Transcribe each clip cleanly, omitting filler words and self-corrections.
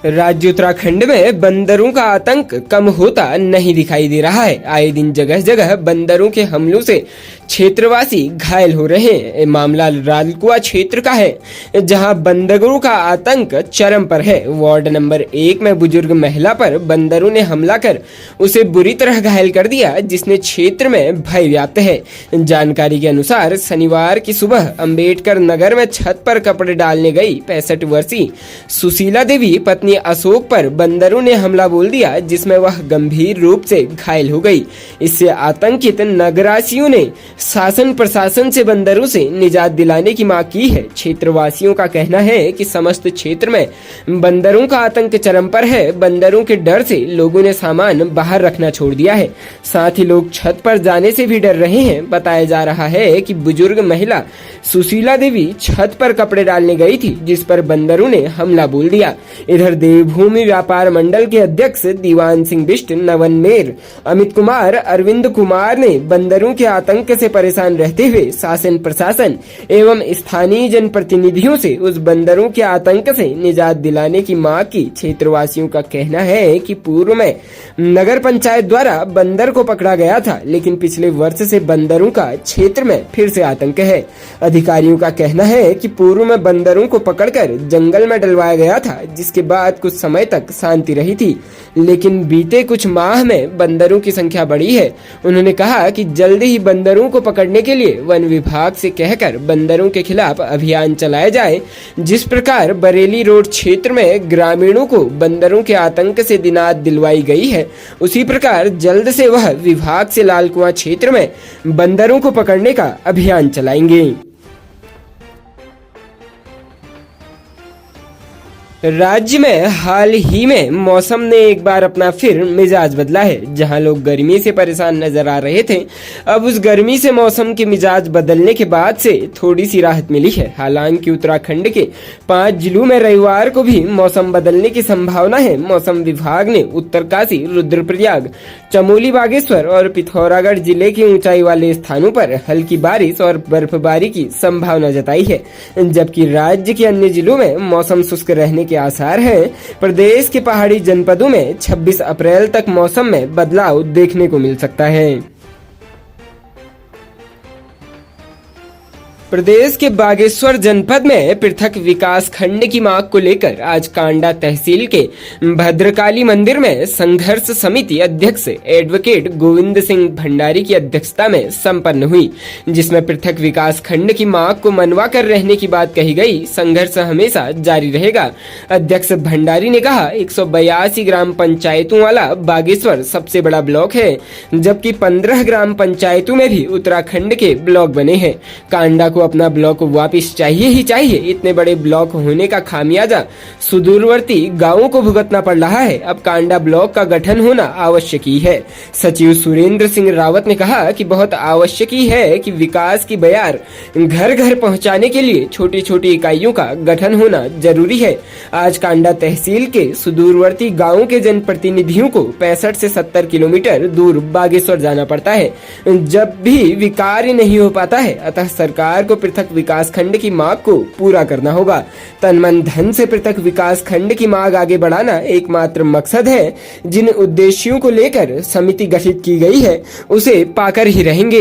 राज्य उत्तराखंड में बंदरों का आतंक कम होता नहीं दिखाई दे रहा है। आए दिन जगह जगह बंदरों के हमलों से क्षेत्रवासी घायल हो रहे हैं। मामला रालकुआ क्षेत्र का है, जहां बंदरों का आतंक चरम पर है। वार्ड नंबर 1 में बुजुर्ग महिला पर बंदरों ने हमला कर उसे बुरी तरह घायल कर दिया, जिसने क्षेत्र में भय व्याप्त है। जानकारी के अनुसार शनिवार की सुबह अंबेडकर नगर में छत पर कपड़े डालने गई 65 वर्षीय सुशीला देवी पत्नी अशोक पर बंदरों ने हमला बोल दिया, जिसमें वह गंभीर रूप से घायल हो गई। इससे आतंकित नगरवासियों ने शासन प्रशासन से बंदरों से निजात दिलाने की मांग की है। क्षेत्रवासियों का कहना है कि समस्त क्षेत्र में बंदरों का आतंक चरम पर है। बंदरों के डर से लोगों ने सामान बाहर रखना छोड़ दिया है, साथ ही लोग छत पर जाने से भी डर रहे हैं। बताया जा रहा है कि बुजुर्ग महिला सुशीला देवी छत पर कपड़े डालने गई थी, जिस पर बंदरों ने हमला बोल दिया। इधर देवभूमि व्यापार मंडल के अध्यक्ष दीवान सिंह बिष्ट, नवन मेयर अमित कुमार, अरविंद कुमार ने बंदरों के आतंक से परेशान रहते हुए शासन प्रशासन एवं स्थानीय जनप्रतिनिधियों से उस बंदरों के आतंक से निजात दिलाने की मांग की। क्षेत्रवासियों का कहना है कि पूर्व में नगर पंचायत द्वारा बंदर को पकड़ा गया था, लेकिन पिछले वर्ष से बंदरों का क्षेत्र में फिर से आतंक है। अधिकारियों का कहना है कि पूर्व में बंदरों को पकड़कर जंगल में डलवाया गया था, जिसके बाद कुछ समय तक शांति रही थी, लेकिन बीते कुछ माह में बंदरों की संख्या बढ़ी है। उन्होंने कहा कि जल्द ही बंदरों को पकड़ने के लिए वन विभाग से कहकर बंदरों के खिलाफ अभियान चलाया जाए। जिस प्रकार बरेली रोड क्षेत्र में ग्रामीणों को बंदरों के आतंक से निजात दिलवाई गई है, उसी प्रकार जल्द से वह विभाग से लालकुआं क्षेत्र में बंदरों को पकड़ने का अभियान चलाएंगे। राज्य में हाल ही में मौसम ने एक बार अपना फिर मिजाज बदला है। जहां लोग गर्मी से परेशान नजर आ रहे थे, अब उस गर्मी से मौसम के मिजाज बदलने के बाद से थोड़ी सी राहत मिली है। हालांकि उत्तराखंड के 5 जिलों में रविवार को भी मौसम बदलने की संभावना है। मौसम विभाग ने उत्तरकाशी, रुद्रप्रयाग, चमोली, बागेश्वर और पिथौरागढ़ जिले के ऊंचाई वाले स्थानों पर हल्की बारिश और बर्फबारी की संभावना जताई है, जबकि राज्य के अन्य जिलों में मौसम शुष्क रहने के आसार हैं। प्रदेश के पहाड़ी जनपदों में 26 अप्रैल तक मौसम में बदलाव देखने को मिल सकता है। प्रदेश के बागेश्वर जनपद में पृथक विकास खंड की मांग को लेकर आज कांडा तहसील के भद्रकाली मंदिर में संघर्ष समिति अध्यक्ष एडवोकेट गोविंद सिंह भंडारी की अध्यक्षता में संपन्न हुई, जिसमें पृथक विकास खंड की मांग को मनवा कर रहने की बात कही गई। संघर्ष हमेशा जारी रहेगा। अध्यक्ष भंडारी ने कहा, 182 ग्राम पंचायतों वाला बागेश्वर सबसे बड़ा ब्लॉक है, जबकि 15 ग्राम पंचायतों में भी उत्तराखंड के ब्लॉक बने हैं। कांडा को अपना ब्लॉक वापस चाहिए ही चाहिए। इतने बड़े ब्लॉक होने का खामियाजा सुदूरवर्ती गांवों को भुगतना पड़ रहा है। अब कांडा ब्लॉक का गठन होना आवश्यक ही है। सचिव सुरेंद्र सिंह रावत ने कहा कि बहुत आवश्यक ही है कि विकास की बयार घर घर पहुंचाने के लिए छोटी छोटी इकाइयों का गठन होना जरूरी है। आज कांडा तहसील के सुदूरवर्ती गाँवों के जनप्रतिनिधियों को 65 से 70 किलोमीटर दूर बागेश्वर जाना पड़ता है, जब भी कार्य नहीं हो पाता है। अतः सरकार को पृथक विकास खंड की मांग को पूरा करना होगा। तन मन धन से पृथक विकास खंड की मांग आगे बढ़ाना एकमात्र मकसद है। जिन उद्देश्यों को लेकर समिति गठित की गई है, उसे पाकर ही रहेंगे।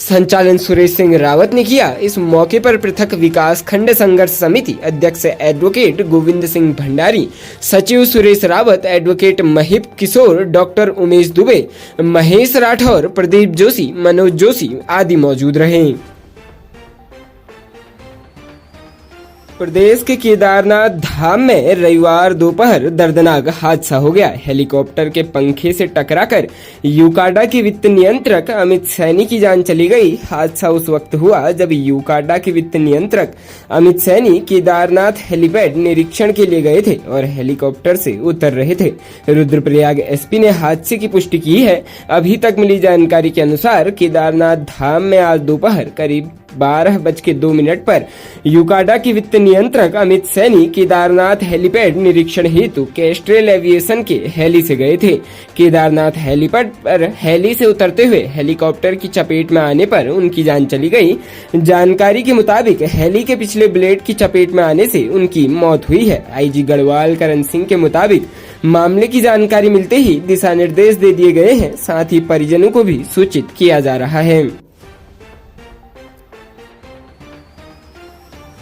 संचालन सुरेश सिंह रावत ने किया। इस मौके पर पृथक विकास खंड संघर्ष समिति अध्यक्ष एडवोकेट गोविंद सिंह भंडारी, सचिव सुरेश रावत, एडवोकेट महिप किशोर, डॉक्टर उमेश दुबे, महेश राठौर, प्रदीप जोशी, मनोज जोशी आदि मौजूद रहे। प्रदेश के केदारनाथ धाम में रविवार दोपहर दर्दनाक हादसा हो गया। हेलीकॉप्टर के पंखे से टकराकर यूकाडा के वित्त नियंत्रक अमित सैनी की जान चली गई। हादसा उस वक्त हुआ जब यूकाडा के वित्त नियंत्रक अमित सैनी केदारनाथ हेलीपैड निरीक्षण के लिए गए थे और हेलीकॉप्टर से उतर रहे थे। रुद्रप्रयाग एसपी ने हादसे की पुष्टि की है। अभी तक मिली जानकारी के अनुसार केदारनाथ धाम में आज दोपहर करीब 12:02 पर यूकाडा के वित्त नियंत्रक अमित सैनी केदारनाथ हेलीपैड निरीक्षण हेतु कैस्ट्रेल एविएशन के हेली से गए थे। केदारनाथ हेलीपैड पर हेली से उतरते हुए हेलीकॉप्टर की चपेट में आने पर उनकी जान चली गई। जानकारी के मुताबिक हेली के पिछले ब्लेड की चपेट में आने से उनकी मौत हुई है। आईजी गढ़वाल करण सिंह के मुताबिक मामले की जानकारी मिलते ही दिशा निर्देश दे दिए गए हैं, साथ ही परिजनों को भी सूचित किया जा रहा है।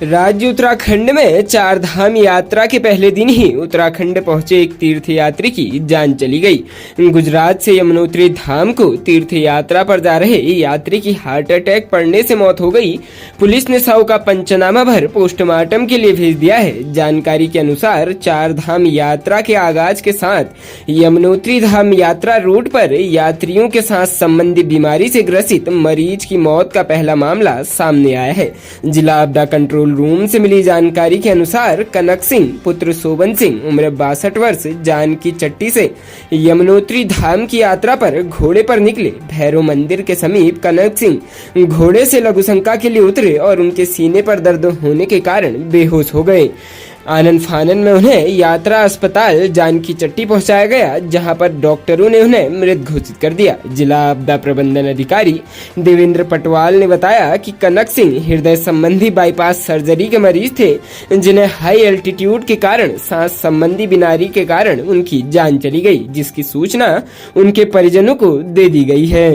राज्य उत्तराखंड में चार धाम यात्रा के पहले दिन ही उत्तराखंड पहुंचे एक तीर्थ यात्री की जान चली गई। गुजरात से यमुनोत्री धाम को तीर्थ यात्रा पर जा रहे यात्री की हार्ट अटैक पड़ने से मौत हो गई। पुलिस ने शव का पंचनामा भर पोस्टमार्टम के लिए भेज दिया है। जानकारी के अनुसार चार धाम यात्रा के आगाज के साथ यमुनोत्री धाम यात्रा रूट पर यात्रियों के सांस संबंधी बीमारी से ग्रसित मरीज की मौत का पहला मामला सामने आया है। जिला आपदा कंट्रोल रूम से मिली जानकारी के अनुसार कनक सिंह पुत्र शोभन सिंह उम्र 62 वर्ष जानकी चट्टी से यमुनोत्री धाम की यात्रा पर घोड़े पर निकले। भैरव मंदिर के समीप कनक सिंह घोड़े से लघुशंका के लिए उतरे और उनके सीने पर दर्द होने के कारण बेहोश हो गए। आनंद फानन में उन्हें यात्रा अस्पताल जानकी चट्टी पहुंचाया गया, जहां पर डॉक्टरों ने उन्हें मृत घोषित कर दिया। जिला आपदा प्रबंधन अधिकारी देवेंद्र पटवाल ने बताया कि कनक सिंह हृदय संबंधी बाईपास सर्जरी के मरीज थे, जिन्हें हाई एल्टीट्यूड के कारण सांस संबंधी बीमारी के कारण उनकी जान चली गई, जिसकी सूचना उनके परिजनों को दे दी गई है।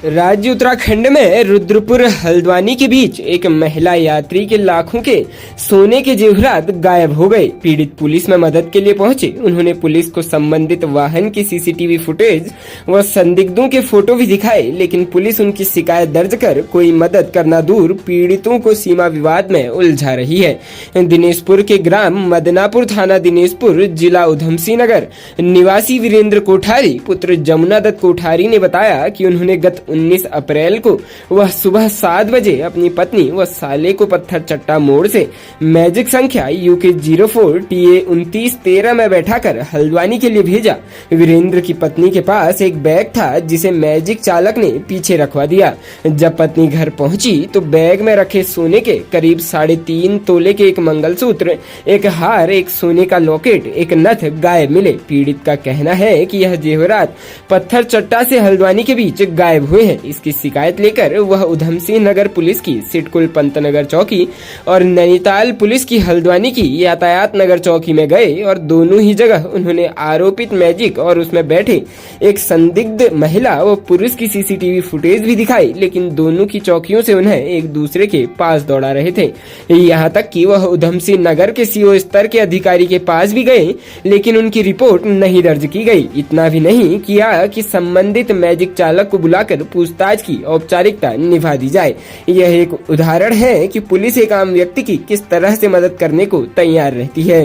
राज्य उत्तराखंड में रुद्रपुर हल्द्वानी के बीच एक महिला यात्री के लाखों के सोने के जेवरात गायब हो गए। पीड़ित पुलिस में मदद के लिए पहुंचे। उन्होंने पुलिस को संबंधित वाहन की सीसीटीवी फुटेज व संदिग्धों के फोटो भी दिखाए, लेकिन पुलिस उनकी शिकायत दर्ज कर कोई मदद करना दूर पीड़ितों को सीमा विवाद में उलझा रही है। दिनेशपुर के ग्राम मदनापुर थाना दिनेशपुर जिला उधमसिंह नगर निवासी वीरेंद्र कोठारी पुत्र जमुना दत्त कोठारी ने बताया कि उन्होंने गत 19 अप्रैल को वह सुबह 7 बजे अपनी पत्नी व साले को पत्थर चट्टा मोड़ से मैजिक संख्या UK 04 TA 2913 में बैठाकर हल्द्वानी के लिए भेजा। वीरेंद्र की पत्नी के पास एक बैग था, जिसे मैजिक चालक ने पीछे रखवा दिया। जब पत्नी घर पहुंची तो बैग में रखे सोने के करीब 3.5 तोले के एक मंगलसूत्र, एक हार, एक सोने का लॉकेट, एक नथ गायब मिले। पीड़ित का कहना है कि यह जेवरात पत्थर चट्टा से हल्द्वानी के बीच गायब हुए हैं। इसकी शिकायत लेकर वह उधमसिंह नगर पुलिस की सिडकुल पंतनगर चौकी और नैनीताल पुलिस की हल्द्वानी की यातायात नगर चौकी में गए और दोनों ही जगह उन्होंने आरोपित मैजिक और उसमें बैठे एक संदिग्ध महिला व पुरुष की सीसीटीवी फुटेज भी दिखाई, लेकिन दोनों की चौकियों से उन्हें एक दूसरे के पास दौड़ा रहे थे। यहाँ तक कि वह उधमसिंह नगर के CO स्तर के अधिकारी के पास भी गए, लेकिन उनकी रिपोर्ट नहीं दर्ज की गई। इतना भी नहीं किया कि संबंधित मैजिक चालक को बुलाकर पूछताछ की औपचारिकता निभा दी जाए। यह एक उदाहरण है कि पुलिस एक आम व्यक्ति की किस तरह से मदद करने को तैयार रहती है।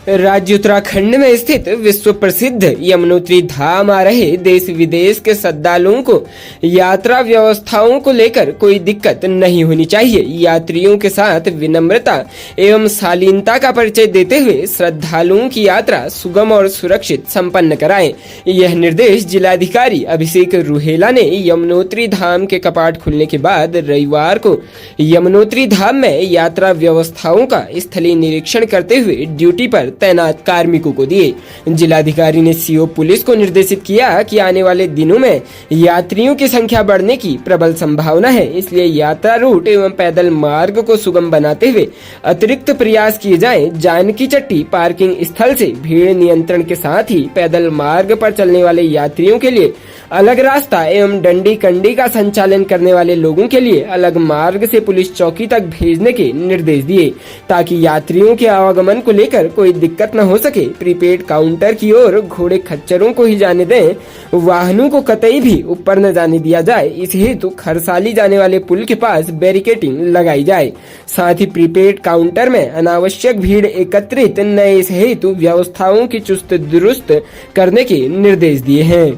राज्य उत्तराखंड में स्थित विश्व प्रसिद्ध यमुनोत्री धाम आ रहे देश विदेश के श्रद्धालुओं को यात्रा व्यवस्थाओं को लेकर कोई दिक्कत नहीं होनी चाहिए। यात्रियों के साथ विनम्रता एवं शालीनता का परिचय देते हुए श्रद्धालुओं की यात्रा सुगम और सुरक्षित संपन्न कराएं। यह निर्देश जिलाधिकारी अभिषेक रुहेला ने यमुनोत्री धाम के कपाट खुलने के बाद रविवार को यमुनोत्री धाम में यात्रा व्यवस्थाओं का स्थलीय निरीक्षण करते हुए ड्यूटी पर तैनात कार्मिकों को दिए। जिलाधिकारी ने CO पुलिस को निर्देशित किया कि आने वाले दिनों में यात्रियों की संख्या बढ़ने की प्रबल संभावना है, इसलिए यात्रा रूट एवं पैदल मार्ग को सुगम बनाते हुए अतिरिक्त प्रयास किए जाएं। जानकी चट्टी पार्किंग स्थल से भीड़ नियंत्रण के साथ ही पैदल मार्ग पर चलने वाले यात्रियों के लिए अलग रास्ता एवं डंडी कंडी का संचालन करने वाले लोगों के लिए अलग मार्ग से पुलिस चौकी तक भेजने के निर्देश दिए, ताकि यात्रियों के आवागमन को लेकर कोई दिक्कत न हो सके। प्रीपेड काउंटर की ओर घोड़े खच्चरों को ही जाने दें, वाहनों को कतई भी ऊपर न जाने दिया जाए। इस हेतु खरसाली जाने वाले पुल के पास बैरिकेडिंग लगाई जाए। साथ ही प्रीपेड काउंटर में अनावश्यक भीड़ एकत्रित न इस हेतु व्यवस्थाओं की चुस्त दुरुस्त करने के निर्देश दिए हैं।